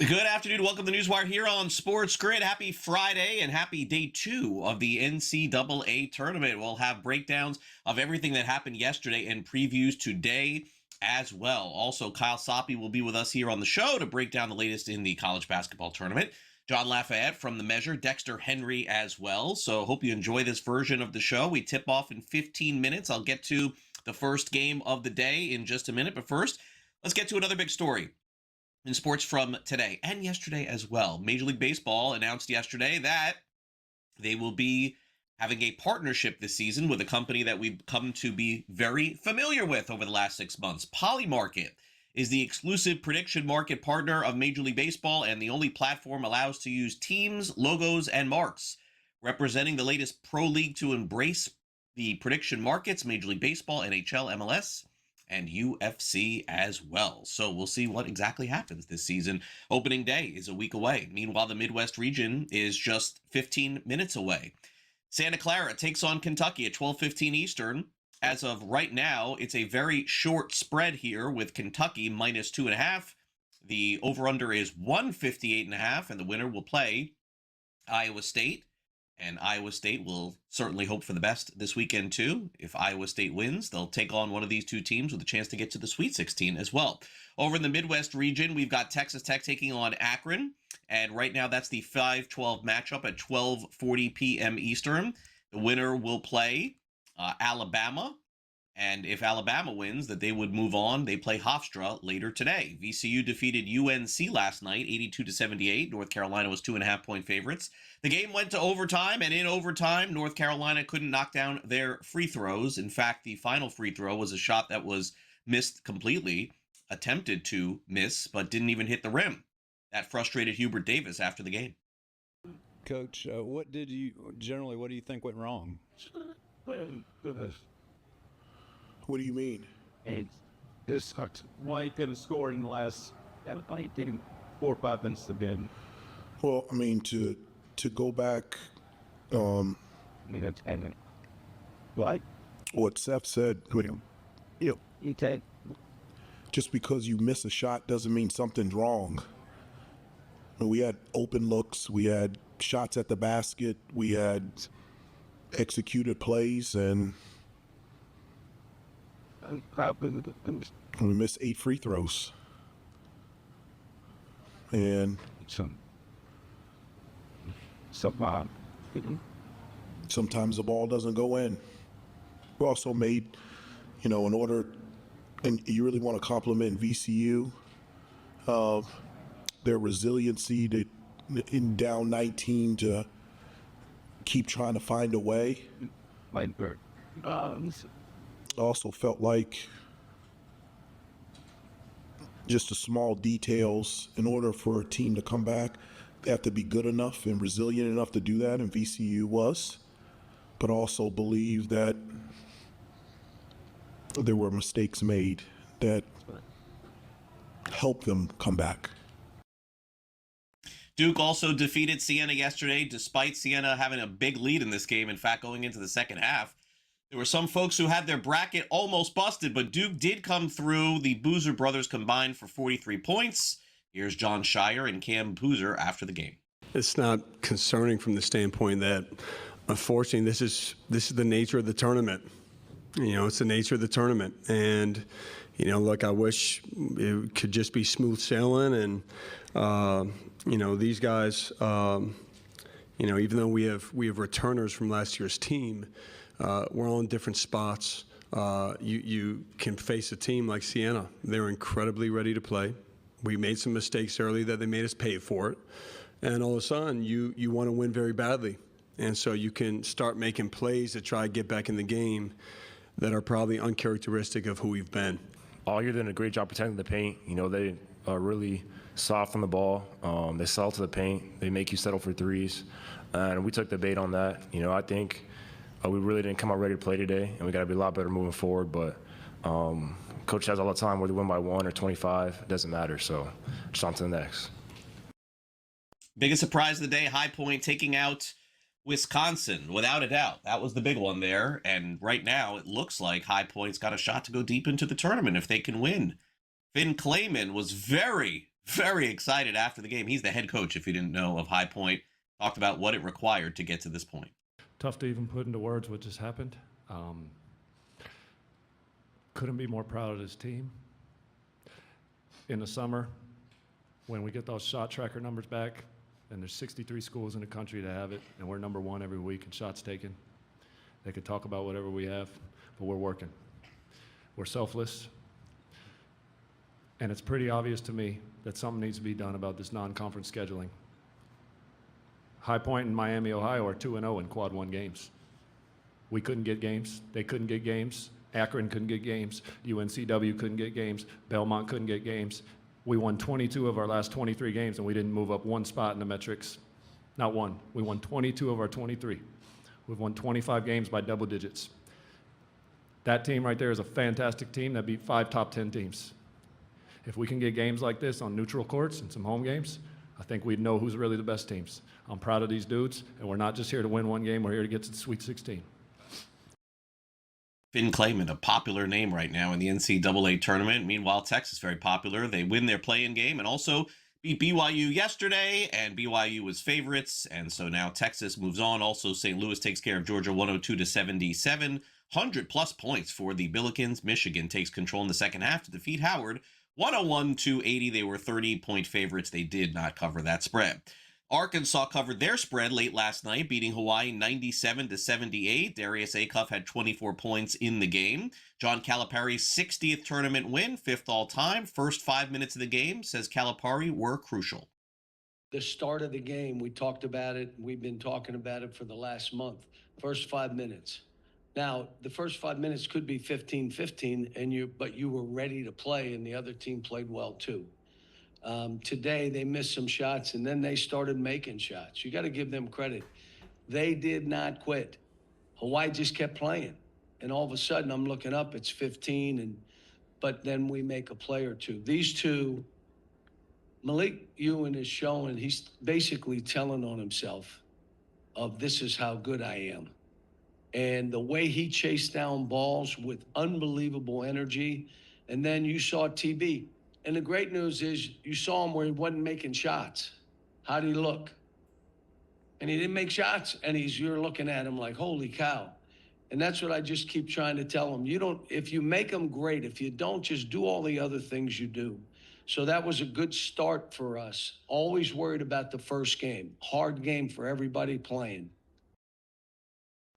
Good afternoon. Welcome to the NewsWire here on SportsGrid. Happy Friday and happy day 2 of the NCAA Tournament. We'll have breakdowns of everything that happened yesterday and previews today as well. Also, Kyle Soppe will be with us here on the show to break down the latest in the college basketball tournament. John Lafayette from The Measure, Dexter Henry as well. So hope you enjoy this version of the show. We tip off in 15 minutes. I'll get to the first game of the day in just a minute. But first, let's get to another big story in sports from today and yesterday as well. Major League Baseball announced yesterday that they will be having a partnership this season with a company that we've come to be very familiar with over the last 6 months. Polymarket is the exclusive prediction market partner of Major League Baseball and the only platform allows to use teams, logos, and marks. Representing the latest pro league to embrace the prediction markets, Major League Baseball, NHL, MLS, and UFC as well. So we'll see what exactly happens this season. Opening day is a week away. Meanwhile, the Midwest region is just 15 minutes away. Santa Clara takes on Kentucky at 12:15 Eastern. As of right now, it's a very short spread here with Kentucky minus 2.5. The over-under is 158.5, and the winner will play Iowa State. And Iowa State will certainly hope for the best this weekend, too. If Iowa State wins, they'll take on one of these two teams with a chance to get to the Sweet 16 as well. Over in the Midwest region, we've got Texas Tech taking on Akron. And right now, that's the 5-12 matchup at 12:40 p.m. Eastern. The winner will play Alabama. And if Alabama wins, that they would move on. They play Hofstra later today. VCU defeated UNC last night, 82-78. North Carolina was 2.5-point favorites. The game went to overtime, and in overtime, North Carolina couldn't knock down their free throws. In fact, the final free throw was a shot that was missed completely, attempted to miss, but didn't even hit the rim. That frustrated Hubert Davis after the game. Coach, what do you think went wrong? What do you mean? This sucked. Why could have scored in the last 4 or 5 minutes of the game? Well, I mean, to go back, what Seth said, just because you miss a shot doesn't mean something's wrong. We had open looks, we had shots at the basket, we had executed plays, and we missed 8 free throws. And sometimes the ball doesn't go in. We also made, in order, and you really want to compliment VCU, their resiliency in down 19 to keep trying to find a way. Also felt like just the small details, in order for a team to come back, they have to be good enough and resilient enough to do that, and VCU was, but also believe that there were mistakes made that helped them come back. Duke also defeated Siena yesterday, despite Siena having a big lead in this game. In fact, going into the second half, there were some folks who had their bracket almost busted, but Duke did come through. The Boozer brothers combined for 43 points. Here's John Shire and Cam Boozer after the game. It's not concerning from the standpoint that, unfortunately, this is the nature of the tournament. It's the nature of the tournament. And, look, I wish it could just be smooth sailing. And, these guys, even though we have returners from last year's team, we're all in different spots. You can face a team like Siena. They're incredibly ready to play. We made some mistakes early that they made us pay for it. And all of a sudden, you want to win very badly. And so you can start making plays to try to get back in the game that are probably uncharacteristic of who we've been. All year, doing a great job protecting the paint. They are really soft on the ball. They sell to the paint. They make you settle for threes. And we took the bait on that. I think we really didn't come out ready to play today, and we got to be a lot better moving forward. But Coach has all the time, whether we win by 1 or 25, it doesn't matter. So just on to the next. Biggest surprise of the day, High Point taking out Wisconsin, without a doubt. That was the big one there. And right now, it looks like High Point's got a shot to go deep into the tournament if they can win. Finn Clayman was very, very excited after the game. He's the head coach, if you didn't know, of High Point. Talked about what it required to get to this point. Tough to even put into words what just happened. Couldn't be more proud of this team. In the summer, when we get those shot tracker numbers back, and there's 63 schools in the country that have it, and we're number one every week in shots taken. They could talk about whatever we have, but we're working. We're selfless. And it's pretty obvious to me that something needs to be done about this non-conference scheduling. High Point and Miami, Ohio are 2-0 in quad one games. We couldn't get games. They couldn't get games. Akron couldn't get games. UNCW couldn't get games. Belmont couldn't get games. We won 22 of our last 23 games, and we didn't move up one spot in the metrics. Not one. We won 22 of our 23. We've won 25 games by double digits. That team right there is a fantastic team that beat 5 top 10 teams. If we can get games like this on neutral courts and some home games, I think we'd know who's really the best teams. I'm proud of these dudes, and we're not just here to win one game. We're here to get to the Sweet 16. Finn Clayman, a popular name right now in the NCAA tournament. Meanwhile, Texas, very popular. They win their play-in game and also beat BYU yesterday, and BYU was favorites, and so now Texas moves on. Also, St. Louis takes care of Georgia 102-77. 100-plus points for the Billikens. Michigan takes control in the second half to defeat Howard 101-80. They were 30-point favorites. They did not cover that spread. Arkansas covered their spread late last night, beating Hawaii 97-78. Darius Acuff had 24 points in the game. John Calipari's 60th tournament win, 5th all-time. First 5 minutes of the game, says Calipari, were crucial. The start of the game, we talked about it. We've been talking about it for the last month. First 5 minutes. Now, the first 5 minutes could be 15-15, but you were ready to play, and the other team played well too. Today, they missed some shots, and then they started making shots. You got to give them credit. They did not quit. Hawaii just kept playing. And all of a sudden, I'm looking up, it's 15, but then we make a play or two. These two, Malik Ewan is showing, he's basically telling on himself of this is how good I am. And the way he chased down balls with unbelievable energy. And then you saw TB. And the great news is you saw him where he wasn't making shots. How did he look? And he didn't make shots. And you're looking at him like, holy cow. And that's what I just keep trying to tell him. If you make them, great. If you don't, just do all the other things you do. So that was a good start for us. Always worried about the first game. Hard game for everybody playing.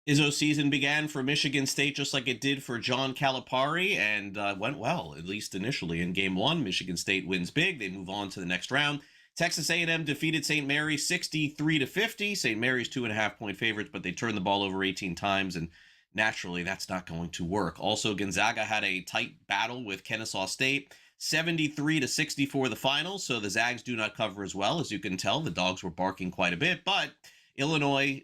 Izzo's season began for Michigan State just like it did for John Calipari, and went well, at least initially. In Game 1, Michigan State wins big. They move on to the next round. Texas A&M defeated St. Mary's 63-50. St. Mary's 2.5-point favorites, but they turned the ball over 18 times, and naturally, that's not going to work. Also, Gonzaga had a tight battle with Kennesaw State. 73-64 the final, so the Zags do not cover as well. As you can tell, the Dogs were barking quite a bit, but Illinois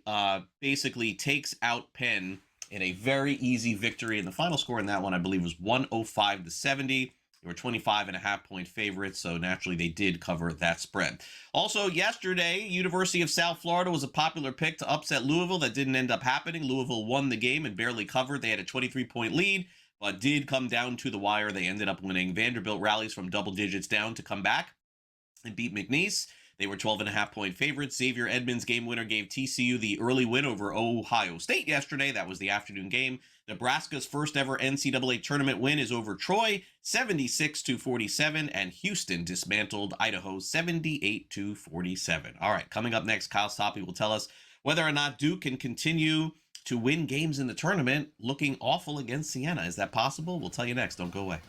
basically takes out Penn in a very easy victory. And the final score in that one, I believe, was 105-70. They were 25.5-point favorites, so naturally they did cover that spread. Also, yesterday, University of South Florida was a popular pick to upset Louisville. That didn't end up happening. Louisville won the game and barely covered. They had a 23-point lead, but did come down to the wire. They ended up winning. Vanderbilt rallies from double digits down to come back and beat McNeese. They were 12.5-point favorites. Xavier Edmonds, game winner, gave TCU the early win over Ohio State yesterday. That was the afternoon game. Nebraska's first ever NCAA tournament win is over Troy, 76-47, and Houston dismantled Idaho 78-47. All right, coming up next, Kyle Stoppe will tell us whether or not Duke can continue to win games in the tournament, looking awful against Siena. Is that possible? We'll tell you next. Don't go away.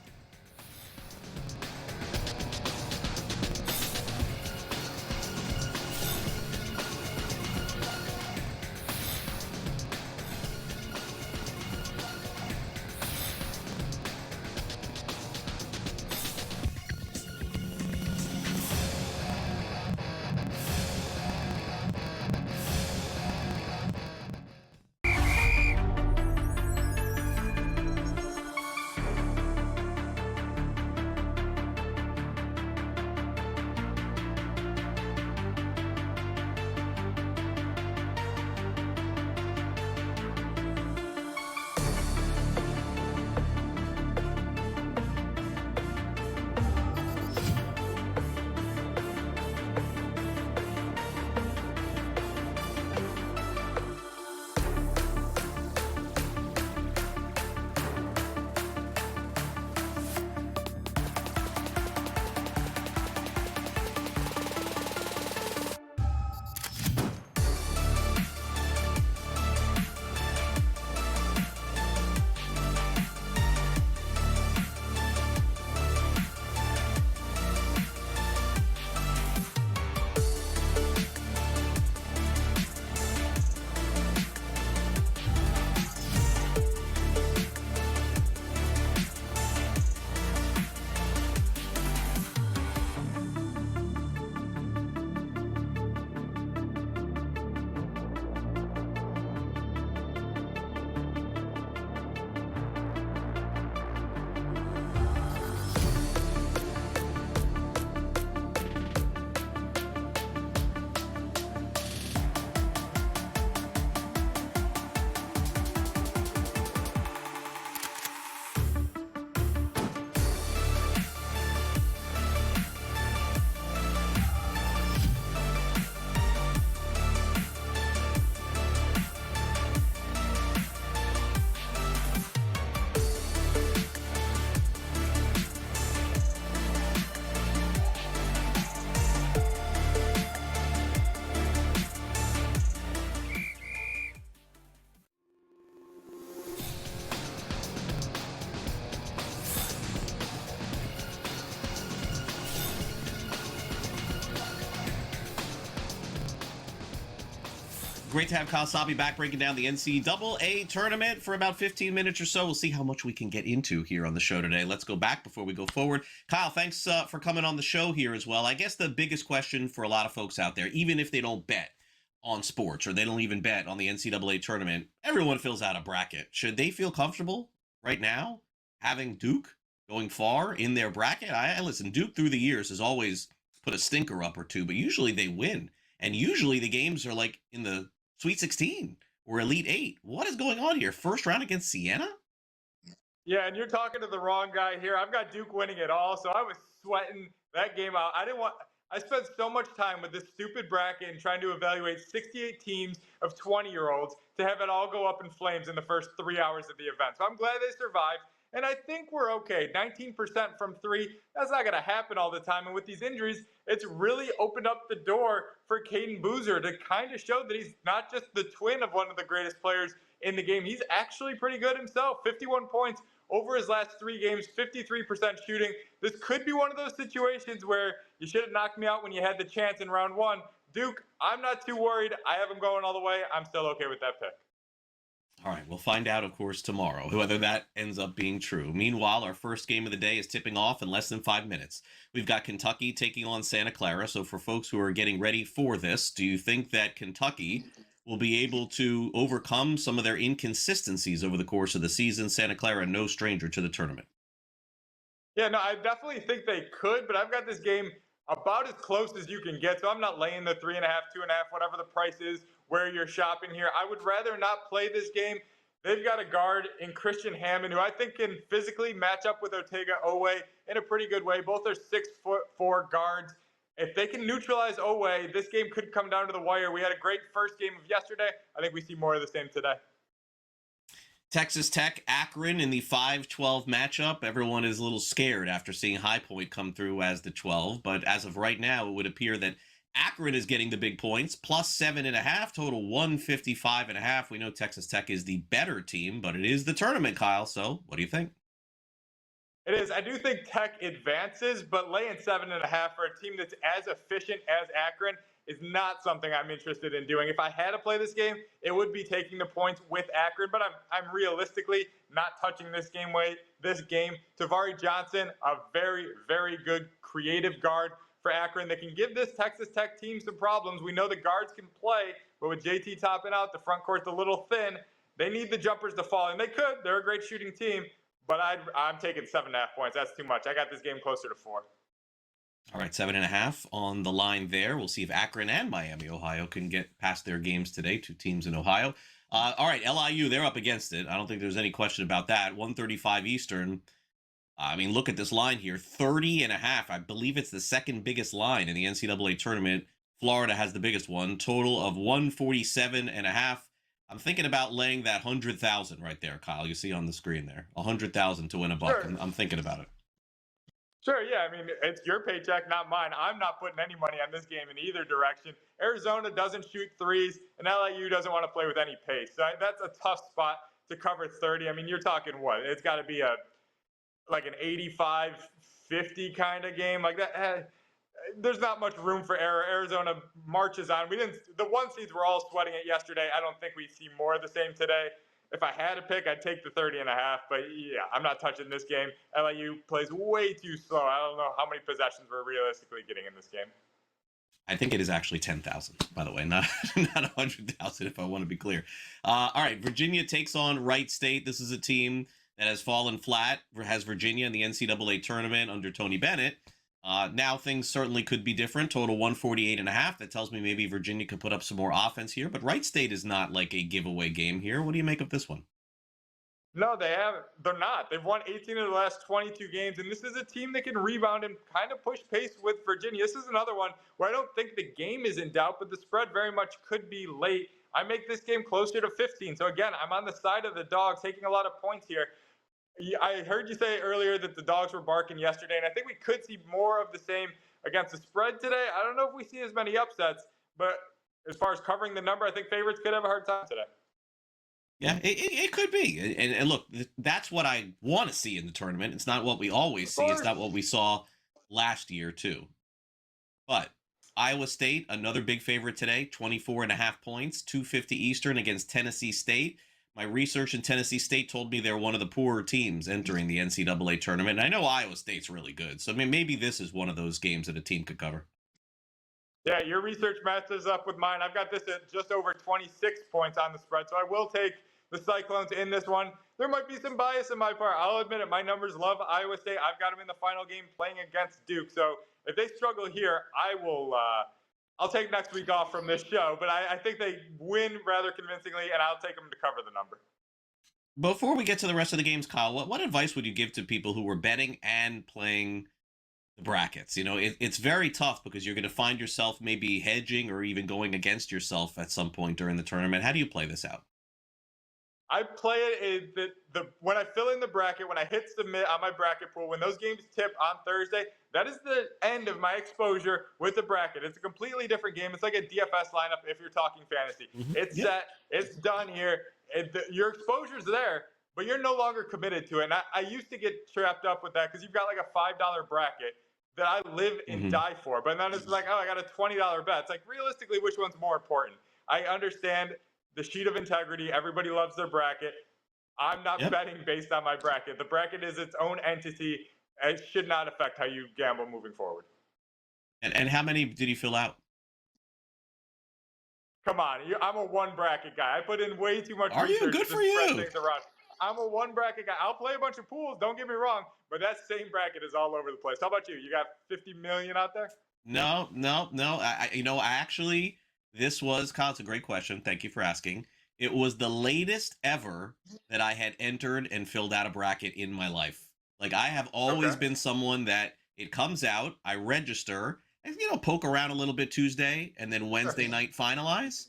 Great to have Kyle Sabi back breaking down the NCAA tournament for about 15 minutes or so. We'll see how much we can get into here on the show today. Let's go back before we go forward. Kyle, thanks for coming on the show here as well. I guess the biggest question for a lot of folks out there, even if they don't bet on sports or they don't even bet on the NCAA tournament, everyone fills out a bracket. Should they feel comfortable right now having Duke going far in their bracket? I listen, Duke through the years has always put a stinker up or two, but usually they win. And usually the games are like in the Sweet 16 or Elite 8. What is going on here? First round against Siena? Yeah, and you're talking to the wrong guy here. I've got Duke winning it all, so I was sweating that game out. I spent so much time with this stupid bracket and trying to evaluate 68 teams of 20-year-olds to have it all go up in flames in the first 3 hours of the event. So I'm glad they survived. And I think we're okay. 19% from three, that's not going to happen all the time. And with these injuries, it's really opened up the door for Caden Boozer to kind of show that he's not just the twin of one of the greatest players in the game. He's actually pretty good himself. 51 points over his last 3 games, 53% shooting. This could be one of those situations where you should have knocked me out when you had the chance in round 1. Duke, I'm not too worried. I have him going all the way. I'm still okay with that pick. All right, we'll find out, of course, tomorrow, whether that ends up being true. Meanwhile, our first game of the day is tipping off in less than 5 minutes. We've got Kentucky taking on Santa Clara. So for folks who are getting ready for this, do you think that Kentucky will be able to overcome some of their inconsistencies over the course of the season? Santa Clara, no stranger to the tournament. Yeah, no, I definitely think they could, but I've got this game about as close as you can get. So I'm not laying the 3.5, 2.5, whatever the price is, where you're shopping here. I would rather not play this game. They've got a guard in Christian Hammond, who I think can physically match up with Otega Owe in a pretty good way. Both are 6'4" guards. If they can neutralize Owe, this game could come down to the wire. We had a great first game of yesterday. I think we see more of the same today. Texas Tech, Akron in the 5-12 matchup. Everyone is a little scared after seeing High Point come through as the 12. But as of right now, it would appear that Akron is getting the big points, plus 7.5, total 155.5. We know Texas Tech is the better team, but it is the tournament, Kyle. So what do you think? It is. I do think Tech advances, but laying 7.5 for a team that's as efficient as Akron is not something I'm interested in doing. If I had to play this game, it would be taking the points with Akron, but I'm realistically not touching this game. Tavari Johnson, a very, very good creative guard for Akron that can give this Texas Tech team some problems. We know the guards can play, but with JT topping out, the front court's a little thin. They need the jumpers to fall, and they could. They're a great shooting team, but I'm taking 7.5 points. That's too much. I got this game closer to 4. All right, 7.5 on the line there. We'll see if Akron and Miami, Ohio, can get past their games today. 2 teams in Ohio. All right, LIU, they're up against it. I don't think there's any question about that. 135 Eastern. I mean, look at this line here, 30.5. I believe it's the second biggest line in the NCAA tournament. Florida has the biggest one, total of 147.5. I'm thinking about laying that 100,000 right there, Kyle. You see on the screen there, 100,000 to win a buck. Sure. I'm thinking about it. Sure, yeah. I mean, it's your paycheck, not mine. I'm not putting any money on this game in either direction. Arizona doesn't shoot threes, and LIU doesn't want to play with any pace. So that's a tough spot to cover 30. I mean, you're talking what? It's got to be like an 85-50 kind of game like that. There's not much room for error. Arizona marches on. The 1 seeds were all sweating it yesterday. I don't think we see more of the same today. If I had to pick, I'd take the 30.5. But yeah, I'm not touching this game. LIU plays way too slow. I don't know how many possessions we're realistically getting in this game. I think it is actually 10,000, by the way, not 100,000, if I want to be clear. All right, Virginia takes on Wright State. This is a team that has fallen flat, has Virginia in the NCAA tournament under Tony Bennett. Now things certainly could be different. Total 148.5. That tells me maybe Virginia could put up some more offense here, but Wright State is not like a giveaway game here. What do you make of this one? No, they haven't. They're not. They've won 18 of the last 22 games, and this is a team that can rebound and kind of push pace with Virginia. This is another one where I don't think the game is in doubt, but the spread very much could be late. I make this game closer to 15. So again, I'm on the side of the dogs, taking a lot of points here. I heard you say earlier that the dogs were barking yesterday, and I think we could see more of the same against the spread today. I don't know if we see as many upsets, but as far as covering the number, I think favorites could have a hard time today. Yeah, it could be. And look, that's what I want to see in the tournament. It's not what we always see. It's not what we saw last year, too. But Iowa State, another big favorite today, 24.5 points, 2:50 Eastern against Tennessee State. My research in Tennessee State told me they're one of the poorer teams entering the NCAA tournament. And I know Iowa State's really good. So, I mean, maybe this is one of those games that a team could cover. Yeah, your research matches up with mine. I've got this at just over 26 points on the spread, so I will take the Cyclones in this one. There might be some bias in my part. I'll admit it. My numbers love Iowa State. I've got them in the final game playing against Duke. So if they struggle here, I will. I'll take next week off from this show. But I think they win rather convincingly, and I'll take them to cover the number. Before we get to the rest of the games, Kyle, what advice would you give to people who were betting and playing the brackets? You know, it's very tough because you're going to find yourself maybe hedging or even going against yourself at some point during the tournament. How do you play this out? I play it when I fill in the bracket, when I hit submit on my bracket pool, when those games tip on Thursday, that is the end of my exposure with the bracket. It's a completely different game. It's like a DFS lineup if you're talking fantasy. It's set. It's done here. Your exposure's there, but you're no longer committed to it. And I used to get trapped up with that because you've got like a $5 bracket that I live and die for. But then it's like, oh, I got a $20 bet. It's like, realistically, which one's more important? I understand the sheet of integrity. Everybody loves their bracket. I'm not betting based on my bracket. The bracket is its own entity. It should not affect how you gamble moving forward. And how many did you fill out? Come on. I'm a one bracket guy. I put in way too much research. Are you? Good for you. Things around. I'm a one bracket guy. I'll play a bunch of pools. Don't get me wrong. But that same bracket is all over the place. How about you? You got 50 million out there? No. Actually, this was, Kyle, it's a great question. Thank you for asking. It was the latest ever that I had entered and filled out a bracket in my life. Like, I have always been someone that it comes out, I register, and, poke around a little bit Tuesday, and then Wednesday night finalize.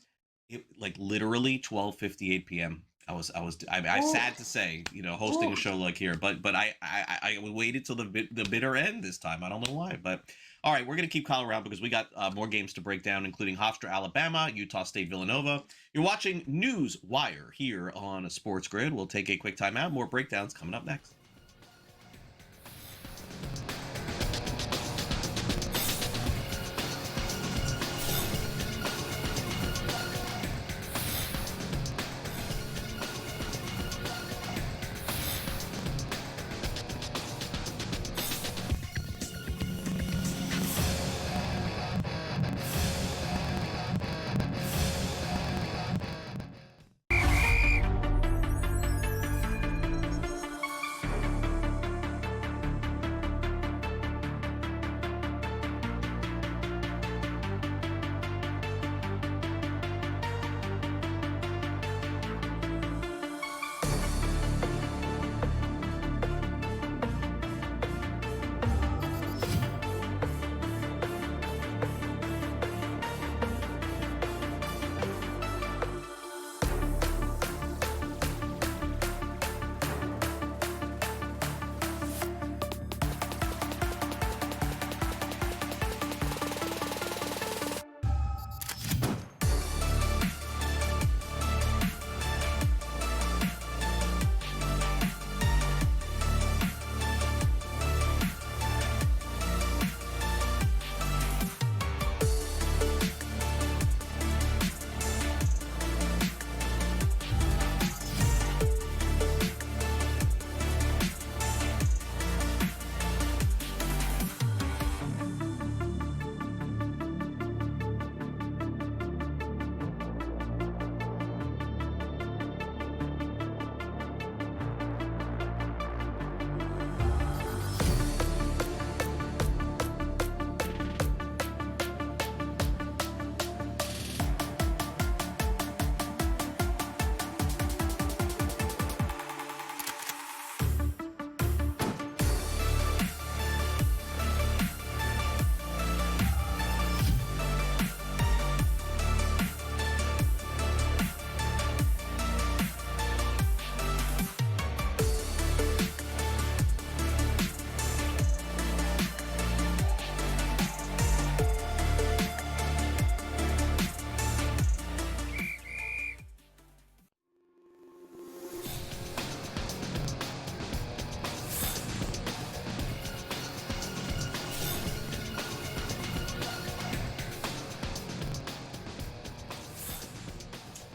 It, like, literally 12:58 p.m. I sad to say, hosting a show like here, but I waited till the bitter end this time. I don't know why, but all right, we're going to keep Kyle around because we got more games to break down, including Hofstra, Alabama, Utah State, Villanova. You're watching NewsWire here on SportsGrid. We'll take a quick time out. More breakdowns coming up next.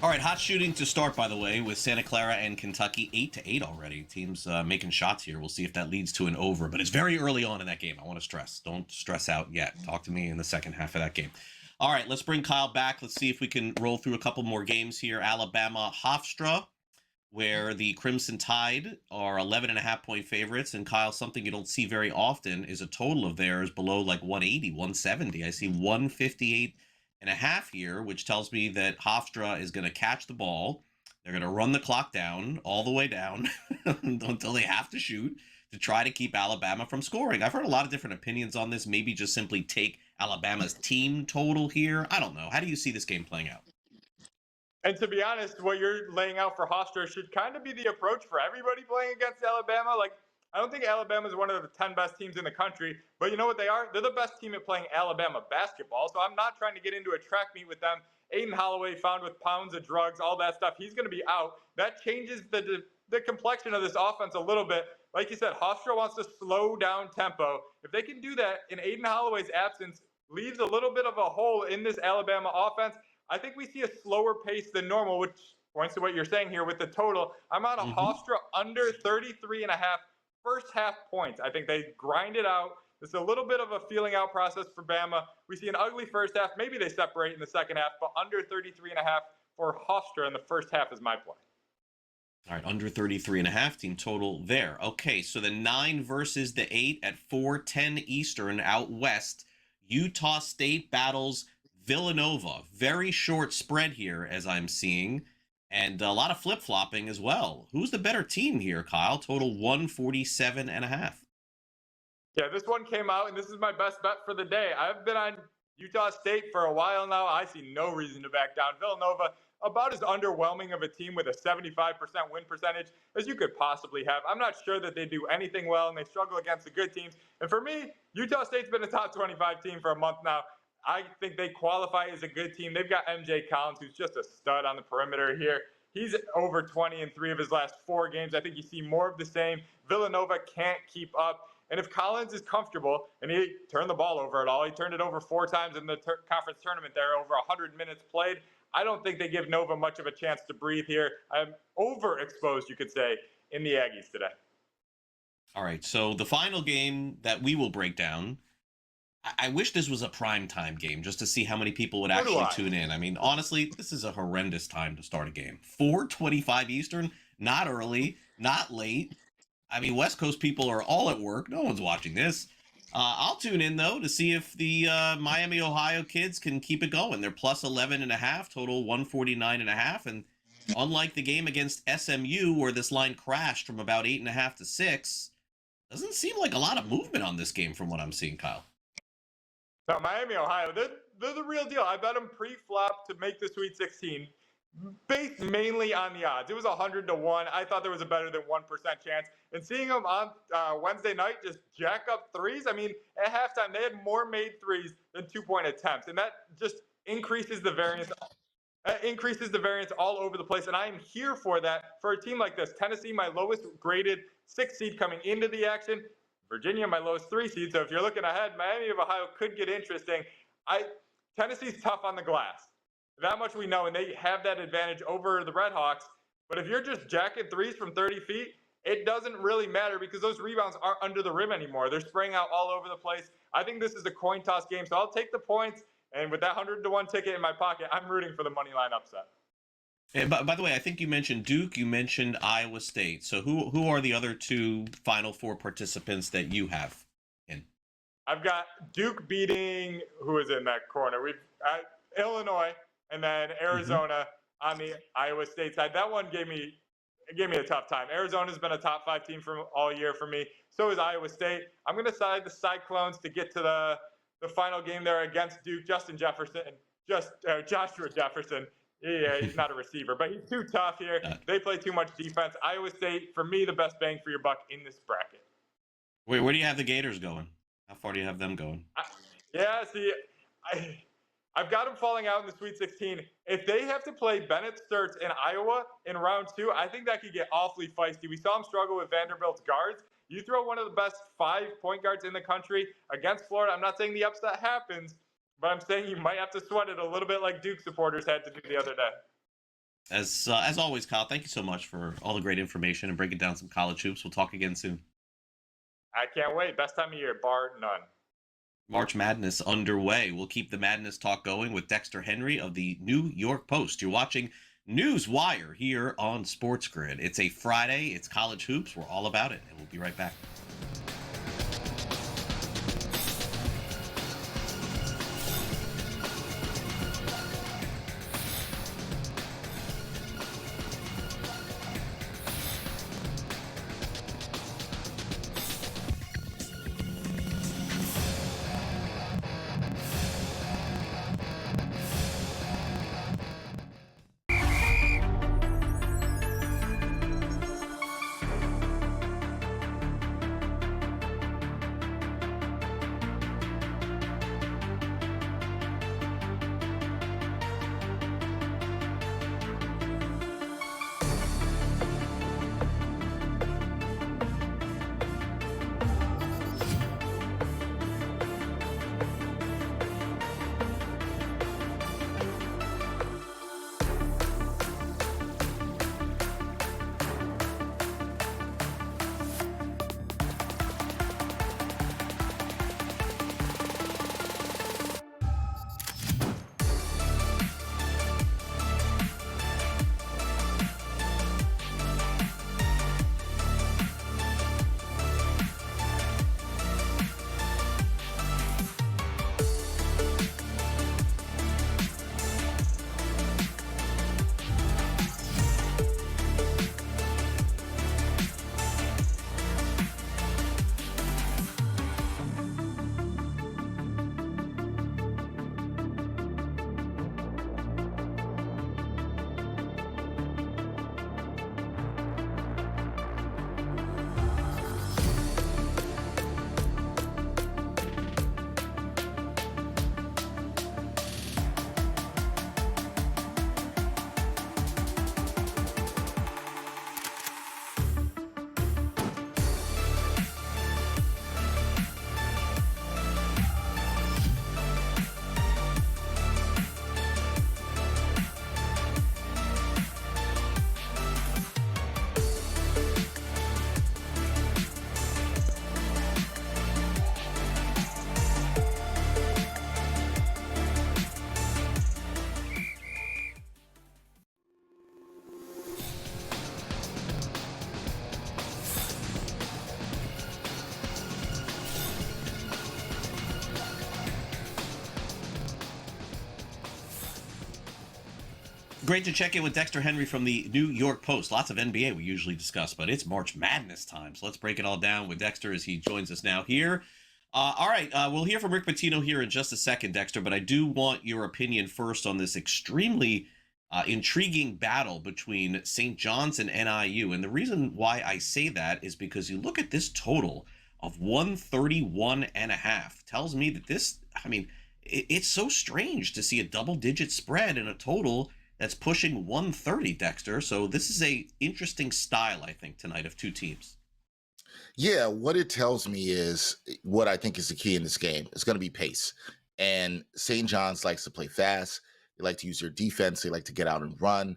All right, hot shooting to start, by the way, with Santa Clara and Kentucky, 8-8 already. Teams making shots here. We'll see if that leads to an over, but it's very early on in that game. I want to stress. Don't stress out yet. Talk to me in the second half of that game. All right, let's bring Kyle back. Let's see if we can roll through a couple more games here. Alabama, Hofstra, where the Crimson Tide are 11.5-point favorites. And Kyle, something you don't see very often is a total of theirs below like 180, 170. I see 158.5 here, which tells me that Hofstra is going to catch the ball. They're going to run the clock down, all the way down, until they have to shoot to try to keep Alabama from scoring. I've heard a lot of different opinions on this. Maybe just simply take Alabama's team total here. I don't know. How do you see this game playing out? And to be honest, what you're laying out for Hofstra should kind of be the approach for everybody playing against Alabama. Like, I don't think Alabama is one of the 10 best teams in the country, but you know what they are? They're the best team at playing Alabama basketball. So I'm not trying to get into a track meet with them. Aiden Holloway found with pounds of drugs, all that stuff. He's going to be out. That changes the complexion of this offense a little bit. Like you said, Hofstra wants to slow down tempo. If they can do that in Aiden Holloway's absence, leaves a little bit of a hole in this Alabama offense. I think we see a slower pace than normal, which points to what you're saying here with the total. I'm on a Hofstra under 33.5 first half points. I think they grind it out. It's a little bit of a feeling out process for Bama. We see an ugly first half. Maybe they separate in the second half, but under 33.5 for Hofstra in the first half is my play. All right, under 33.5 team total there. Okay, so the 9 versus the 8 at 4:10 Eastern out west. Utah State battles Villanova. Very short spread here, as I'm seeing, and a lot of flip-flopping as well. Who's the better team here, Kyle? Total 147.5. Yeah, this one came out, and this is my best bet for the day. I've been on Utah State for a while now. I see no reason to back down. Villanova, about as underwhelming of a team with a 75% win percentage as you could possibly have. I'm not sure that they do anything well, and they struggle against the good teams. And for me, Utah State's been a top 25 team for a month now. I think they qualify as a good team. They've got MJ Collins, who's just a stud on the perimeter here. He's over 20 in 3 of his last 4 games. I think you see more of the same. Villanova can't keep up. And if Collins is comfortable, and he turned the ball over at all, he turned it over 4 times in the conference tournament there, over 100 minutes played. I don't think they give Nova much of a chance to breathe here. I'm overexposed, you could say, in the Aggies today. All right, so the final game that we will break down, I wish this was a primetime game just to see how many people would actually tune in. I mean, honestly, this is a horrendous time to start a game. 4:25 Eastern, not early, not late. I mean, West Coast people are all at work. No one's watching this. I'll tune in, though, to see if the Miami, Ohio kids can keep it going. They're plus 11.5, total 149.5. And unlike the game against SMU, where this line crashed from about 8.5 to 6, doesn't seem like a lot of movement on this game from what I'm seeing, Kyle. No, Miami, Ohio, they're the real deal. I bet them pre-flop to make the Sweet 16, based mainly on the odds. It was 100 to 1. I thought there was a better than 1% chance. And seeing them on Wednesday night just jack up threes, I mean, at halftime, they had more made threes than 2-point attempts. And that just increases the variance. All over the place. And I am here for that for a team like this. Tennessee, my lowest graded 6 seed coming into the action. Virginia, my lowest 3 seed. So if you're looking ahead, Miami of Ohio could get interesting. Tennessee's tough on the glass. That much we know, and they have that advantage over the Redhawks. But if you're just jacking threes from 30 feet, it doesn't really matter because those rebounds aren't under the rim anymore. They're spraying out all over the place. I think this is a coin toss game, so I'll take the points. And with that 100 to 1 ticket in my pocket, I'm rooting for the money line upset. And by the way, I think you mentioned Duke, you mentioned Iowa State. So who are the other 2 Final Four participants that you have in? I've got Duke beating, who is in that corner? We've Illinois, and then Arizona on the Iowa State side. That one gave me a tough time. Arizona's been a top 5 team for all year for me. So is Iowa State. I'm going to side the Cyclones to get to the final game there against Duke. Joshua Jefferson. Yeah, he's not a receiver, but he's too tough here. They play too much defense. Iowa State, for me, the best bang for your buck in this bracket. Where do you have the Gators going? How far do you have them going? I've got them falling out in the Sweet 16. If they have to play Bennett Sturts in Iowa in round 2, I think that could get awfully feisty. We saw them struggle with Vanderbilt's guards. You throw one of the best 5 point guards in the country against Florida. I'm not saying the upset happens, but I'm saying you might have to sweat it a little bit like Duke supporters had to do the other day. As always, Kyle, thank you so much for all the great information and breaking down some college hoops. We'll talk again soon. I can't wait. Best time of year, bar none. March Madness underway. We'll keep the madness talk going with Dexter Henry of the New York Post. You're watching NewsWire here on SportsGrid. It's a Friday. It's college hoops. We're all about it, and we'll be right back. Great to check in with Dexter Henry from the New York Post. Lots of NBA we usually discuss, but it's March Madness time. So let's break it all down with Dexter as he joins us now here. All right, we'll hear from Rick Pitino here in just a second, Dexter, but I do want your opinion first on this extremely intriguing battle between St. John's and NIU. And the reason why I say that is because you look at this total of 131.5 tells me that this, it's so strange to see a double-digit spread in a total that's pushing 130, Dexter. So this is a interesting style, I think, tonight of two teams. Yeah, what it tells me is what I think is the key in this game. It's going to be pace. And St. John's likes to play fast. They like to use their defense. They like to get out and run.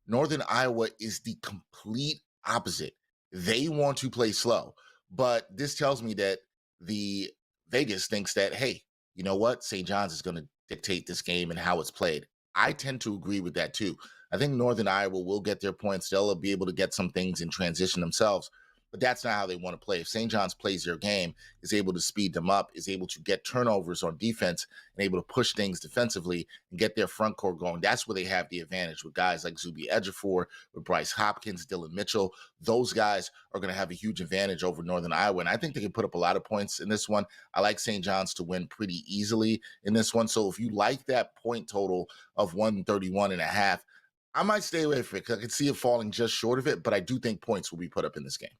Northern Iowa is the complete opposite. They want to play slow. But this tells me that the Vegas thinks that, hey, you know what? St. John's is going to dictate this game and how it's played. I tend to agree with that too. I think Northern Iowa will get their points. They'll be able to get some things in transition themselves, but that's not how they want to play. If St. John's plays their game, is able to speed them up, is able to get turnovers on defense, and able to push things defensively and get their front court going, that's where they have the advantage with guys like Zuby Ejiofor, with Bryce Hopkins, Dylan Mitchell. Those guys are going to have a huge advantage over Northern Iowa, and I think they can put up a lot of points in this one. I like St. John's to win pretty easily in this one. So if you like that point total of 131.5, I might stay away from it because I can see it falling just short of it, but I do think points will be put up in this game.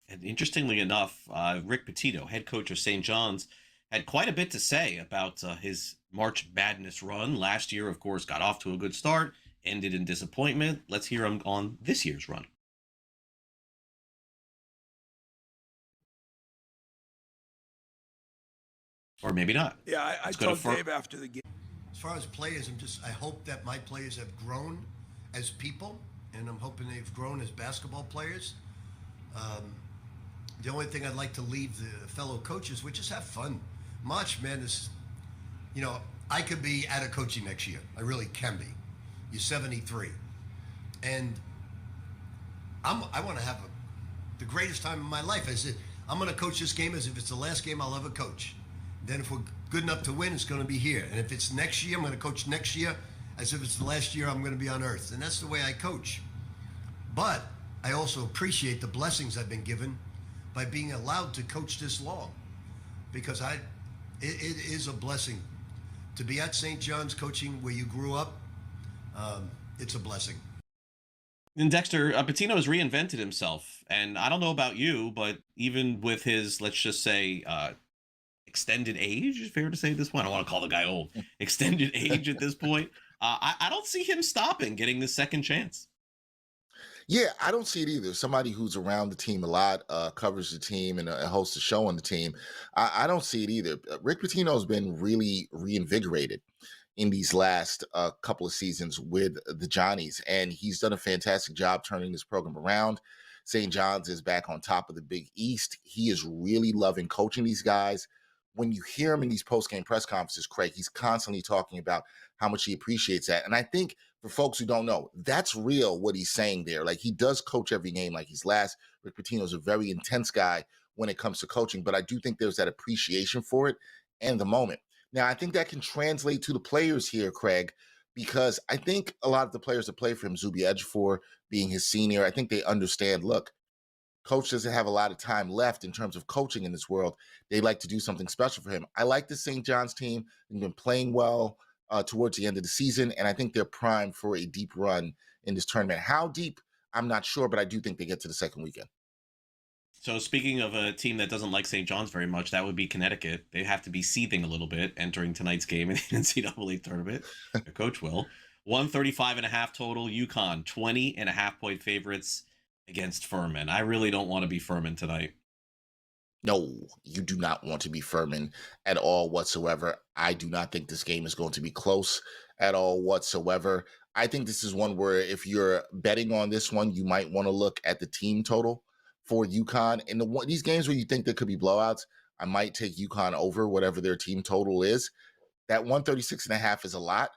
And interestingly enough, Rick Pitino, head coach of St. John's, had quite a bit to say about his March Madness run. Last year, of course, got off to a good start, ended in disappointment. Let's hear him on this year's run. Or maybe not. Yeah, I told Dave after the game. As far as players, I hope that my players have grown as people, and I'm hoping they've grown as basketball players. The only thing I'd like to leave the fellow coaches with, just have fun. March Madness, I could be out of coaching next year. I really can be. You're 73. And I want to have the greatest time of my life. I'm going to coach this game as if it's the last game I'll ever coach. Then if we're good enough to win, it's going to be here. And if it's next year, I'm going to coach next year as if it's the last year I'm going to be on earth. And that's the way I coach. But I also appreciate the blessings I've been given by being allowed to coach this long, because it is a blessing to be at St. John's coaching where you grew up. It's a blessing. And Dexter, Pitino has reinvented himself. And I don't know about you, but even with his, let's just say, extended age, is fair to say at this point? I don't want to call the guy old. Extended age at this point. I don't see him stopping getting this second chance. Yeah, I don't see it either. Somebody who's around the team a lot, covers the team and hosts a show on the team. I don't see it either. Rick Pitino has been really reinvigorated in these last couple of seasons with the Johnnies, and he's done a fantastic job turning this program around. St. John's is back on top of the Big East. He is really loving coaching these guys. When you hear him in these post-game press conferences, Craig, he's constantly talking about how much he appreciates that. And I think for folks who don't know, that's real what he's saying there. Like, he does coach every game like he's last. Rick Pitino's a very intense guy when it comes to coaching, but I do think there's that appreciation for it and the moment. Now, I think that can translate to the players here, Craig, because I think a lot of the players that play for him, Zuby Ejiofor being his senior, I think they understand, look, coach doesn't have a lot of time left in terms of coaching in this world. They like to do something special for him. I like the St. John's team. They've been playing well towards the end of the season, and I think they're primed for a deep run in this tournament. How deep, I'm not sure, but I do think they get to the second weekend. So speaking of a team that doesn't like St. John's very much, that would be Connecticut. They have to be seething a little bit entering tonight's game in the NCAA tournament. Their coach will. 135.5 total. UConn, 20.5-point favorites against Furman. I really don't want to be Furman tonight. No, you do not want to be Furman at all whatsoever. I do not think this game is going to be close at all whatsoever. I think this is one where if you're betting on this one, you might want to look at the team total for UConn. In these games where you think there could be blowouts, I might take UConn over whatever their team total is. That 136.5 is a lot.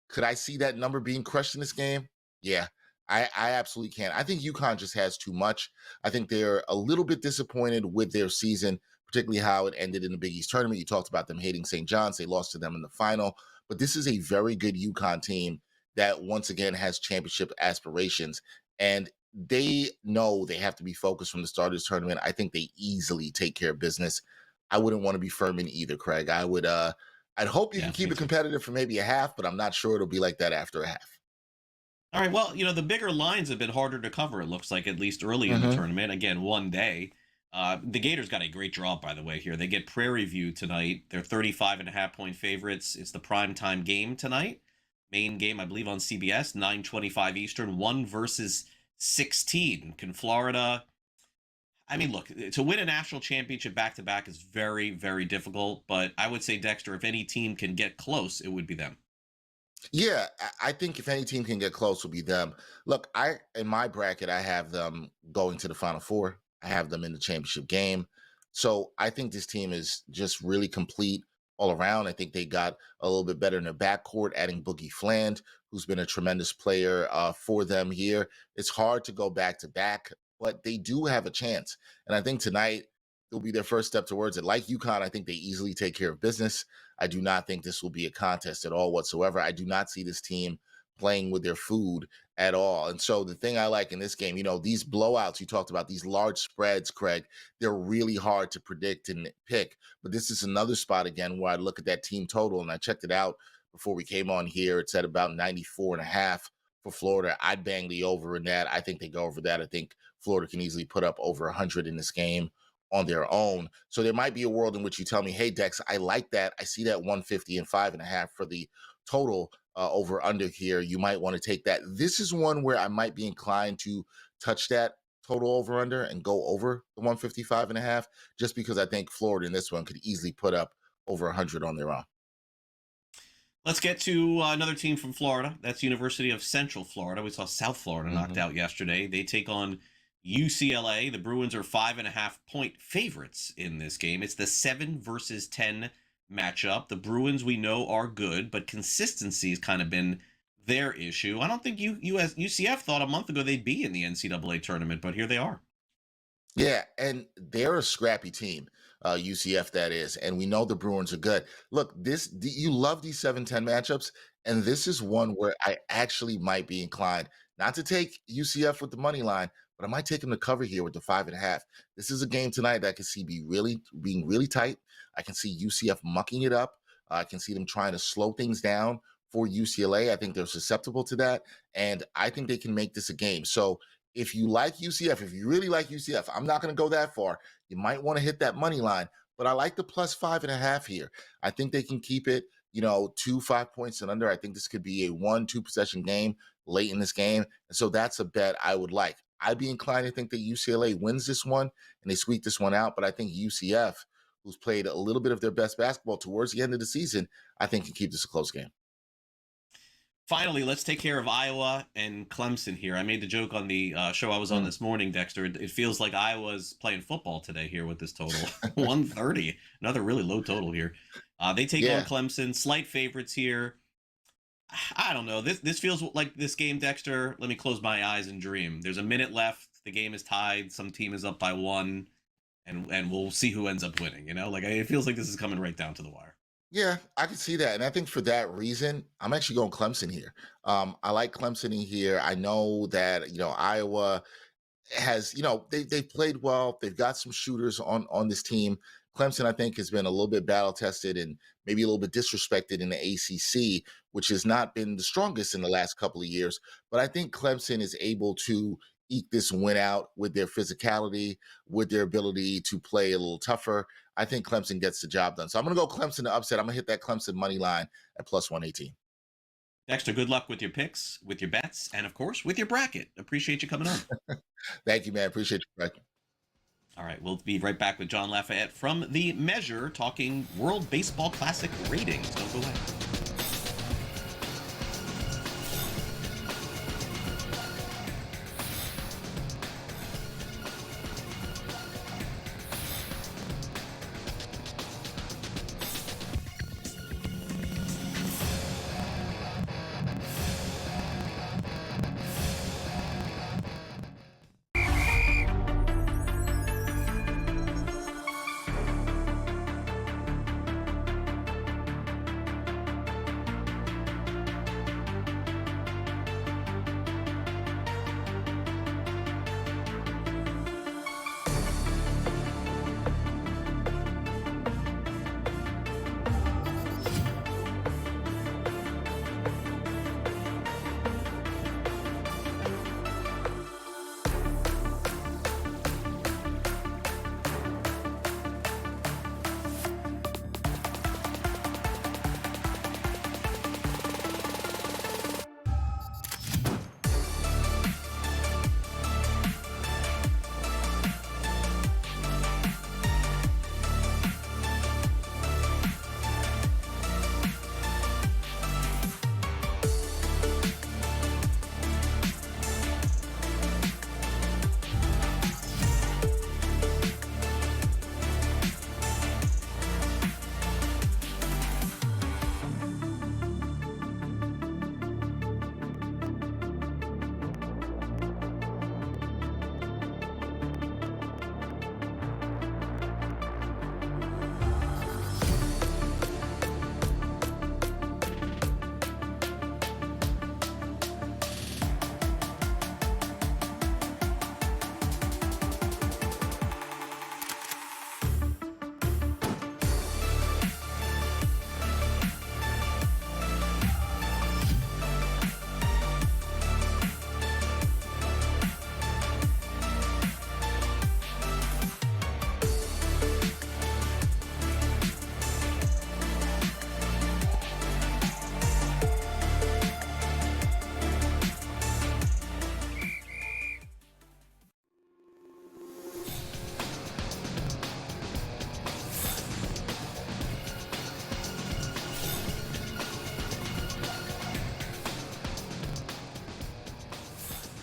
Could I see that number being crushed in this game? Yeah, I absolutely can. I think UConn just has too much. I think they're a little bit disappointed with their season, particularly how it ended in the Big East tournament. You talked about them hating St. John's. They lost to them in the final. But this is a very good UConn team that, once again, has championship aspirations. And they know they have to be focused from the start of this tournament. I think they easily take care of business. I wouldn't want to be Furman either, Craig. I'd hope you can keep it competitive for maybe a half, but I'm not sure it'll be like that after a half. All right, well, the bigger lines have been harder to cover, it looks like, at least early in the tournament. Again, one day. The Gators got a great draw, by the way, here. They get Prairie View tonight. They're 35.5-point favorites. It's the primetime game tonight. Main game, I believe, on CBS, 9:25 Eastern, 1 versus 16. Can Florida... I mean, look, to win a national championship back-to-back is very, very difficult. But I would say, Dexter, if any team can get close, it would be them. Yeah, I think if any team can get close, will be them. Look, in my bracket, I have them going to the Final Four. I have them in the championship game. So I think this team is just really complete all around. I think they got a little bit better in their backcourt, adding Boogie Fland, who's been a tremendous player for them here. It's hard to go back-to-back, but they do have a chance. And I think tonight will be their first step towards it. Like UConn, I think they easily take care of business. I do not think this will be a contest at all whatsoever. I do not see this team playing with their food at all. And so the thing I like in this game, these blowouts you talked about, these large spreads, Craig, they're really hard to predict and pick. But this is another spot, again, where I look at that team total, and I checked it out before we came on here. It's at about 94.5 for Florida. I'd bang the over in that. I think they go over that. I think Florida can easily put up over 100 in this game on their own. So there might be a world in which you tell me, hey, Dex, I like that. I see that 150 and 5.5 for the total over under here. You might want to take that. This is one where I might be inclined to touch that total over under and go over the 155.5, just because I think Florida in this one could easily put up over 100 on their own. Let's get to another team from Florida. That's University of Central Florida. We saw South Florida knocked out yesterday. They take on UCLA. The Bruins are 5.5-point favorites in this game. It's the 7-versus-10 matchup. The Bruins, we know, are good, but consistency has kind of been their issue. I don't think UCF thought a month ago they'd be in the NCAA tournament, but here they are. Yeah, and they're a scrappy team, UCF that is, and we know the Bruins are good. Look, you love these 7-10 matchups, and this is one where I actually might be inclined not to take UCF with the money line, but I might take them to cover here with the 5.5. This is a game tonight that I can see being really tight. I can see UCF mucking it up. I can see them trying to slow things down for UCLA. I think they're susceptible to that, and I think they can make this a game. So if you like UCF, if you really like UCF, I'm not going to go that far. You might want to hit that money line, but I like the plus 5.5 here. I think they can keep it, 5 points and under. I think this could be a 1-2 possession game late in this game. And so that's a bet I would like. I'd be inclined to think that UCLA wins this one and they squeak this one out. But I think UCF, who's played a little bit of their best basketball towards the end of the season, I think can keep this a close game. Finally, let's take care of Iowa and Clemson here. I made the joke on the show I was on this morning, Dexter. It feels like Iowa's playing football today here with this total. 130, another really low total here. They take on Clemson, slight favorites here. I don't know. This feels like this game, Dexter. Let me close my eyes and dream. There's a minute left. The game is tied. Some team is up by 1, and we'll see who ends up winning. It feels like this is coming right down to the wire. Yeah, I can see that. And I think for that reason, I'm actually going Clemson here. I like Clemson in here. I know that, Iowa has, they've played well. They've got some shooters on this team. Clemson, I think, has been a little bit battle tested and maybe a little bit disrespected in the ACC, which has not been the strongest in the last couple of years. But I think Clemson is able to eke this win out with their physicality, with their ability to play a little tougher. I think Clemson gets the job done. So I'm going to go Clemson to upset. I'm going to hit that Clemson money line at plus 118. Dexter, good luck with your picks, with your bets, and of course, with your bracket. Appreciate you coming on. Thank you, man. Appreciate you, bracket. All right, we'll be right back with John Lafayette from The Measure talking World Baseball Classic ratings. Don't go away.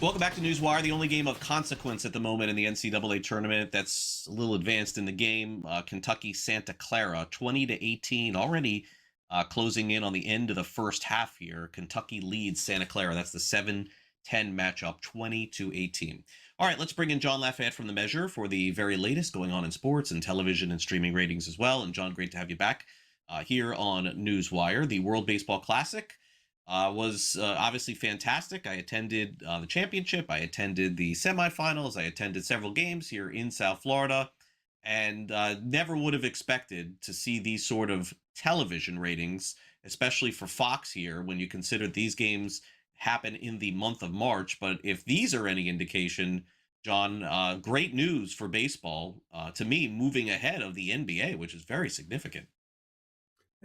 Welcome back to NewsWire, the only game of consequence at the moment in the NCAA tournament that's a little advanced in the game. Kentucky Santa Clara, 20-18, already closing in on the end of the first half here. Kentucky leads Santa Clara. That's the 7-10 matchup, 20-18. All right, let's bring in John Lafayette from The Measure for the very latest going on in sports and television and streaming ratings as well. And John, great to have you back here on NewsWire. The World Baseball Classic was obviously fantastic. I attended the championship. I attended the semifinals. I attended several games here in South Florida, and never would have expected to see these sort of television ratings, especially for Fox here, when you consider these games happen in the month of March. But if these are any indication, John, great news for baseball, to me, moving ahead of the NBA, which is very significant.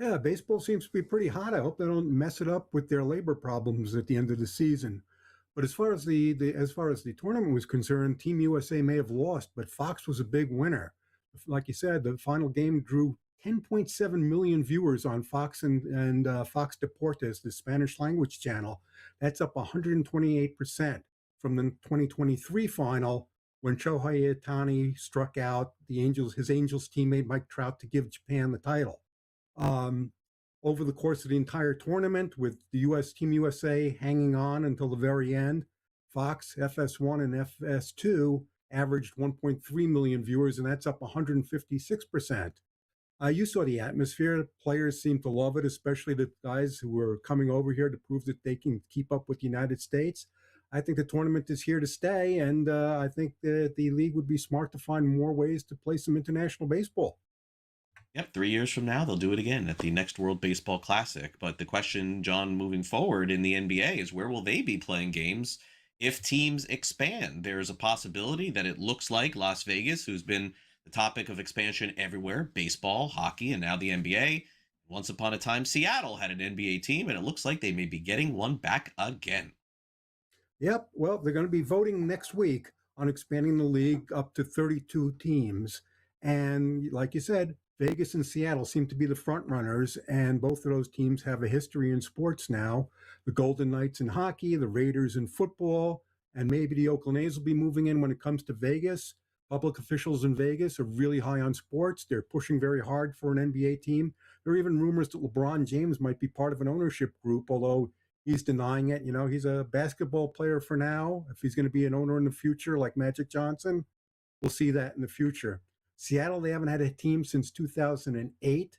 Yeah, baseball seems to be pretty hot. I hope they don't mess it up with their labor problems at the end of the season. But as far as the tournament was concerned, Team USA may have lost, but Fox was a big winner. Like you said, the final game drew 10.7 million viewers on Fox and Fox Deportes, the Spanish language channel. That's up 128% from the 2023 final when Shohei Ohtani struck out his Angels teammate Mike Trout to give Japan the title. Over the course of the entire tournament, with the Team USA hanging on until the very end, Fox, FS1 and FS2 averaged 1.3 million viewers, and that's up 156%. You saw the atmosphere. Players seem to love it, especially the guys who were coming over here to prove that they can keep up with the United States. I think the tournament is here to stay, and I think that the league would be smart to find more ways to play some international baseball. Yep, 3 years from now, they'll do it again at the next World Baseball Classic. But the question, John, moving forward in the NBA is where will they be playing games if teams expand? There's a possibility that it looks like Las Vegas, who's been the topic of expansion everywhere, baseball, hockey, and now the NBA. Once upon a time, Seattle had an NBA team, and it looks like they may be getting one back again. Yep, well, they're going to be voting next week on expanding the league up to 32 teams. And like you said, Vegas and Seattle seem to be the front runners, and both of those teams have a history in sports now. The Golden Knights in hockey, the Raiders in football, and maybe the Oakland A's will be moving in when it comes to Vegas. Public officials in Vegas are really high on sports. They're pushing very hard for an NBA team. There are even rumors that LeBron James might be part of an ownership group, although he's denying it. You know, he's a basketball player for now. If he's going to be an owner in the future like Magic Johnson, we'll see that in the future. Seattle, they haven't had a team since 2008.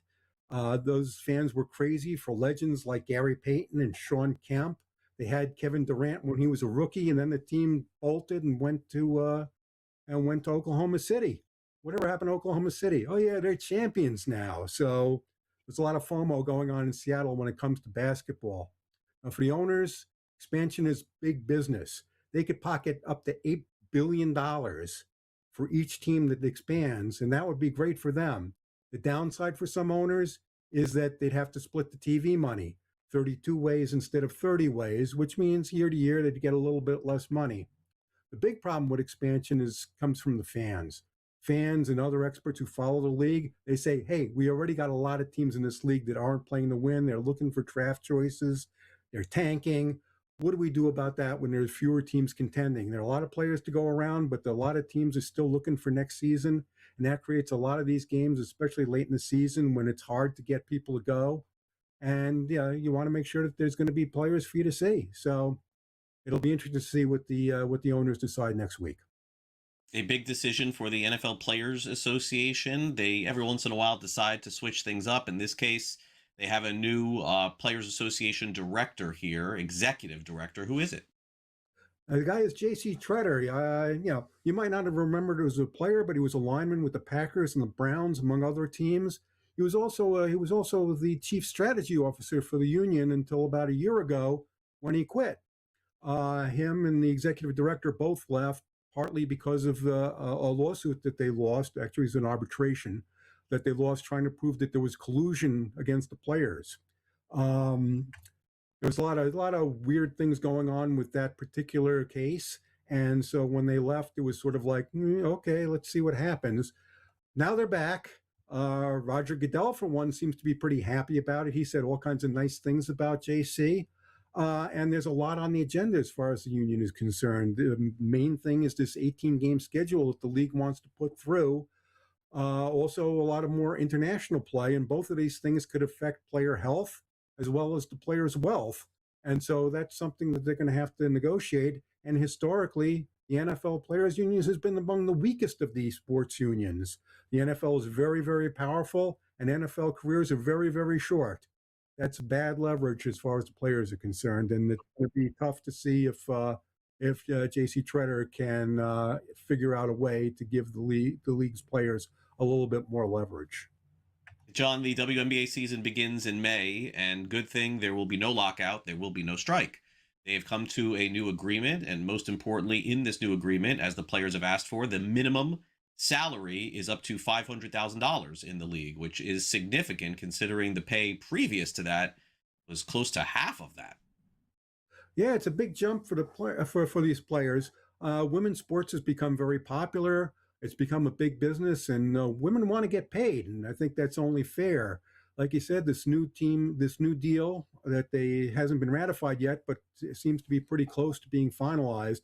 Those fans were crazy for legends like Gary Payton and Sean Kemp. They had Kevin Durant when he was a rookie, and then the team bolted and went to Oklahoma City. Whatever happened to Oklahoma City? Oh yeah, they're champions now. So there's a lot of FOMO going on in Seattle when it comes to basketball. Now, for the owners, expansion is big business. They could pocket up to $8 billion for each team that expands, and that would be great for them. The downside for some owners is that they'd have to split the TV money 32 ways instead of 30 ways, which means year to year they'd get a little bit less money. The big problem with expansion comes from the fans. Fans and other experts who follow the league, they say, hey, we already got a lot of teams in this league that aren't playing to win. They're looking for draft choices. They're tanking. What do we do about that when there's fewer teams contending? There are a lot of players to go around, but a lot of teams are still looking for next season. And that creates a lot of these games, especially late in the season when it's hard to get people to go. And you want to make sure that there's going to be players for you to see. So it'll be interesting to see what the owners decide next week. A big decision for the NFL Players Association. They, every once in a while, decide to switch things up. In this case, they have a new Players Association director here, executive director. Who is it? The guy is J.C. Tretter. You might not have remembered him as a player, but he was a lineman with the Packers and the Browns, among other teams. He was also the chief strategy officer for the union until about a year ago when he quit. Him and the executive director both left, partly because of a lawsuit that they lost. Actually, it was an arbitration that they lost trying to prove that there was collusion against the players. There was a lot of weird things going on with that particular case. And so when they left, it was sort of like, okay, let's see what happens. Now they're back. Roger Goodell, for one, seems to be pretty happy about it. He said all kinds of nice things about JC. And there's a lot on the agenda as far as the union is concerned. The main thing is this 18-game schedule that the league wants to put through. Also, a lot of more international play, and both of these things could affect player health as well as the players' wealth. And so that's something that they're going to have to negotiate. And historically, the NFL Players Union has been among the weakest of these sports unions. The NFL is very, very powerful, and NFL careers are very, very short. That's bad leverage as far as the players are concerned, and it's going to be tough to see if J.C. Treader can figure out a way to give the league's players a little bit more leverage. John, the WNBA season begins in May, and good thing there will be no lockout, there will be no strike. They have come to a new agreement, and most importantly, in this new agreement, as the players have asked for, the minimum salary is up to $500,000 in the league, which is significant considering the pay previous to that was close to half of that. Yeah, it's a big jump for for these players. Women's sports has become very popular. It's become a big business, and women want to get paid, and I think that's only fair. Like you said, this new deal that hasn't been ratified yet, but it seems to be pretty close to being finalized.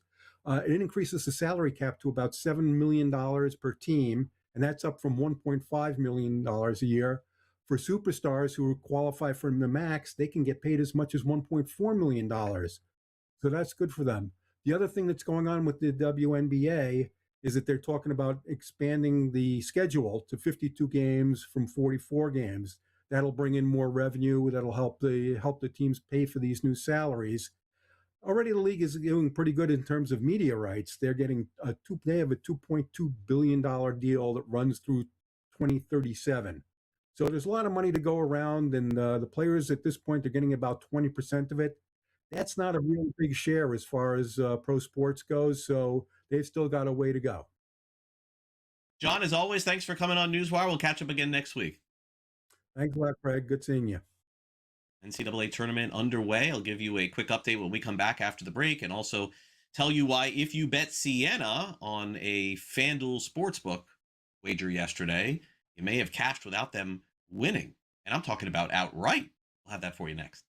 It increases the salary cap to about $7 million per team, and that's up from $1.5 million a year. For superstars who qualify for the max, they can get paid as much as $1.4 million. So that's good for them. The other thing that's going on with the WNBA is that they're talking about expanding the schedule to 52 games from 44 games. That'll bring in more revenue. That'll help the teams pay for these new salaries. Already the league is doing pretty good in terms of media rights. They have a $2.2 billion deal that runs through 2037. So there's a lot of money to go around, and the players at this point are getting about 20% of it. That's not a real big share as far as pro sports goes, so they've still got a way to go. John, as always, thanks for coming on NewsWire. We'll catch up again next week. Thanks a lot, Craig. Good seeing you. NCAA tournament underway. I'll give you a quick update when we come back after the break, and also tell you why if you bet Siena on a FanDuel Sportsbook wager yesterday, you may have cashed without them winning. And I'm talking about outright. We'll have that for you next.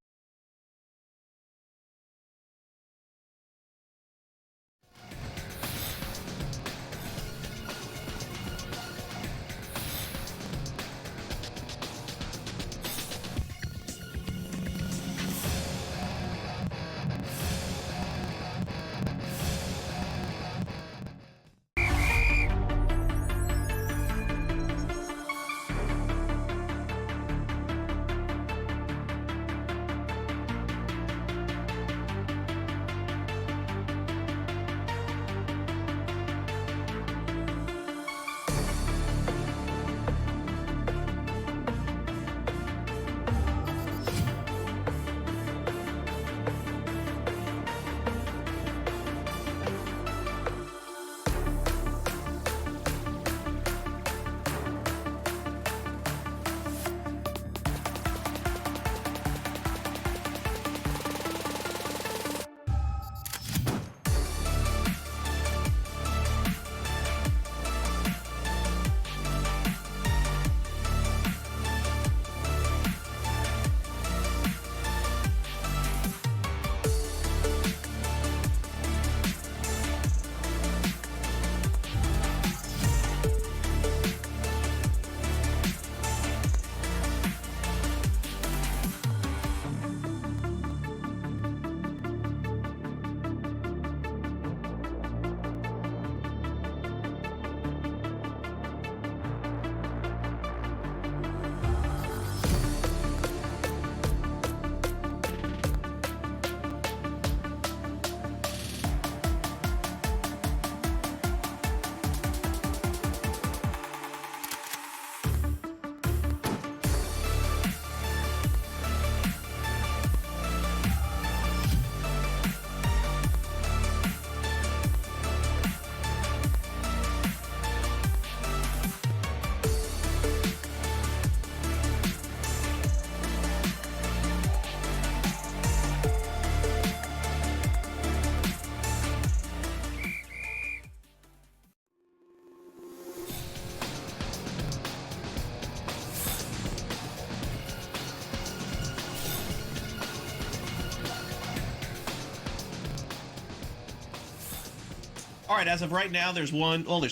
All right, as of right now, there's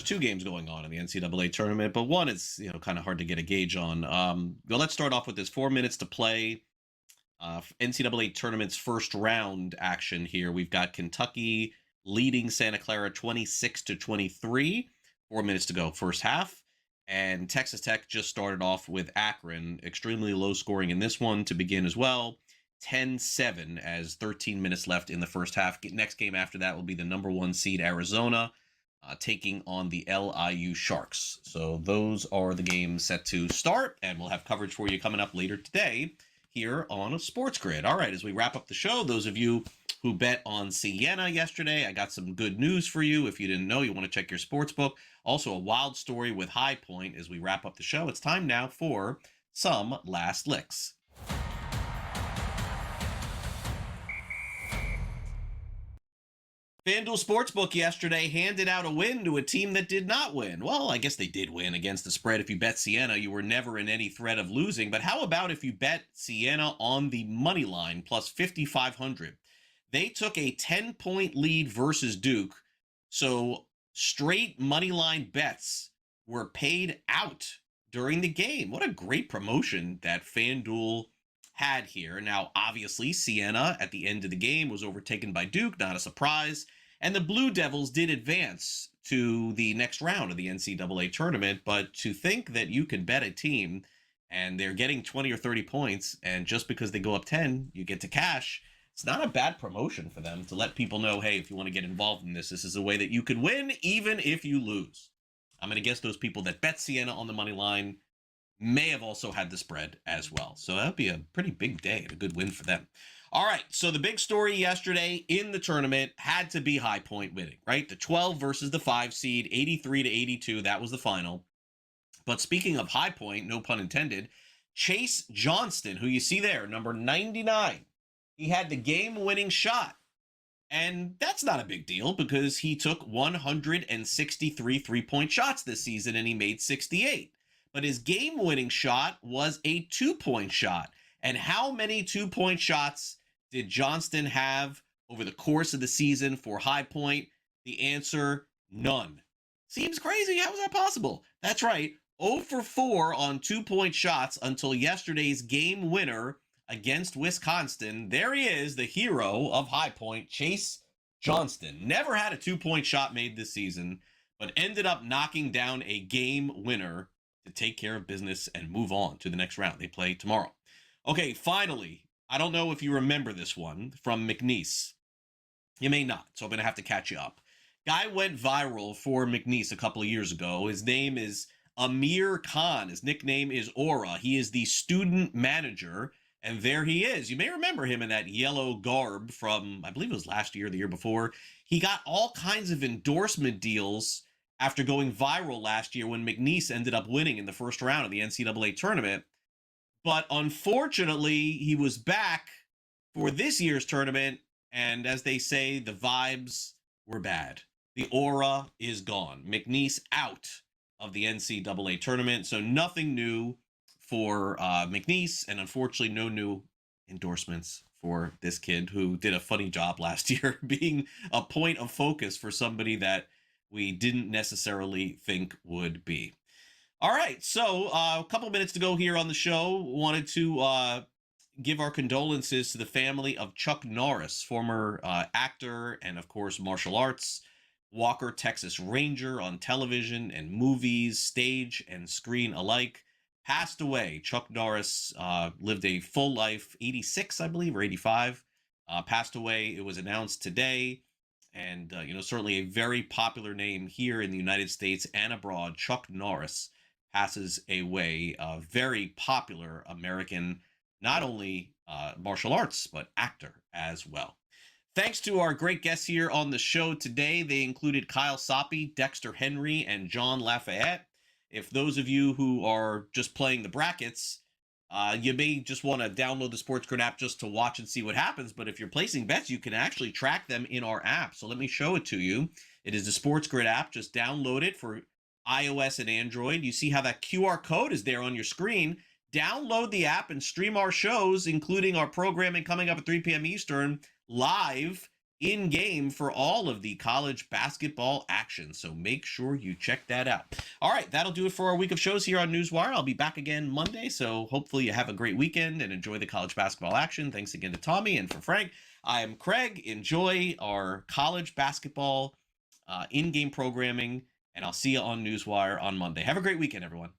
two games going on in the NCAA tournament, but one is, kind of hard to get a gauge on. Well, let's start off with this 4 minutes to play. NCAA tournament's first round action here. We've got Kentucky leading Santa Clara 26-23. 4 minutes to go, first half. And Texas Tech just started off with Akron. Extremely low scoring in this one to begin as well. 10-7 as 13 minutes left in the first half. Next game after that will be the number 1 seed Arizona taking on the LIU Sharks. So those are the games set to start, and we'll have coverage for you coming up later today here on a SportsGrid. All right, as we wrap up the show, those of you who bet on Siena yesterday, I got some good news for you. If you didn't know, you want to check your sports book. Also, a wild story with High Point as we wrap up the show. It's time now for some last licks. FanDuel Sportsbook yesterday handed out a win to a team that did not win. Well, I guess they did win against the spread. If you bet Siena, you were never in any threat of losing. But how about if you bet Siena on the money line plus 5,500? They took a 10-point lead versus Duke. So straight money line bets were paid out during the game. What a great promotion that FanDuel had here. Now, obviously, Siena at the end of the game was overtaken by Duke, not a surprise. And the Blue Devils did advance to the next round of the NCAA tournament. But to think that you can bet a team and they're getting 20 or 30 points, and just because they go up 10, you get to cash, it's not a bad promotion for them to let people know, hey, if you want to get involved in this, this is a way that you could win even if you lose. I'm going to guess those people that bet Siena on the money line may have also had the spread as well. So that would be a pretty big day and a good win for them. All right, so the big story yesterday in the tournament had to be High Point winning, right? The 12 versus the 5 seed, 83-82, that was the final. But speaking of High Point, no pun intended, Chase Johnston, who you see there, number 99, he had the game-winning shot. And that's not a big deal because he took 163 three-point shots this season and he made 68. But his game-winning shot was a 2-point shot. And how many 2-point shots did Johnston have over the course of the season for High Point? The answer, none. Seems crazy. How is that possible? That's right. 0 for 4 on 2-point shots until yesterday's game winner against Wisconsin. There he is, the hero of High Point, Chase Johnston. Never had a 2-point shot made this season, but ended up knocking down a game winner to take care of business and move on to the next round. They play tomorrow. Okay, finally, I don't know if you remember this one from McNeese. You may not, so I'm going to have to catch you up. Guy went viral for McNeese a couple of years ago. His name is Amir Khan. His nickname is Aura. He is the student manager, and there he is. You may remember him in that yellow garb from, I believe it was last year or the year before. He got all kinds of endorsement deals after going viral last year when McNeese ended up winning in the first round of the NCAA tournament. But unfortunately, he was back for this year's tournament, and as they say, the vibes were bad. The aura is gone. McNeese out of the NCAA tournament, so nothing new for McNeese, and unfortunately, no new endorsements for this kid who did a funny job last year being a point of focus for somebody that we didn't necessarily think would be. All right, so a couple minutes to go here on the show. Wanted to give our condolences to the family of Chuck Norris, former actor and, of course, martial arts, Walker, Texas Ranger on television and movies, stage and screen alike. Passed away. Chuck Norris lived a full life, 86, I believe, or 85. Passed away. It was announced today. And, certainly a very popular name here in the United States and abroad. Chuck Norris passes away. A very popular American, not only martial arts, but actor as well. Thanks to our great guests here on the show today. They included Kyle Soppe, Dexter Henry, and John Lafayette. If those of you who are just playing the brackets, you may just want to download the SportsGrid app just to watch and see what happens. But if you're placing bets, you can actually track them in our app. So let me show it to you. It is the SportsGrid app. Just download it for iOS and Android. You see how that QR code is there on your screen. Download the app and stream our shows, including our programming coming up at 3 p.m. Eastern, live in game for all of the college basketball action. So make sure you check that out. All right, that'll do it for our week of shows here on NewsWire. I'll be back again Monday, so hopefully you have a great weekend and enjoy the college basketball action. Thanks again to Tommy, and for Frank, I am Craig. Enjoy our college basketball in-game programming, and I'll see you on NewsWire on Monday. Have a great weekend, everyone.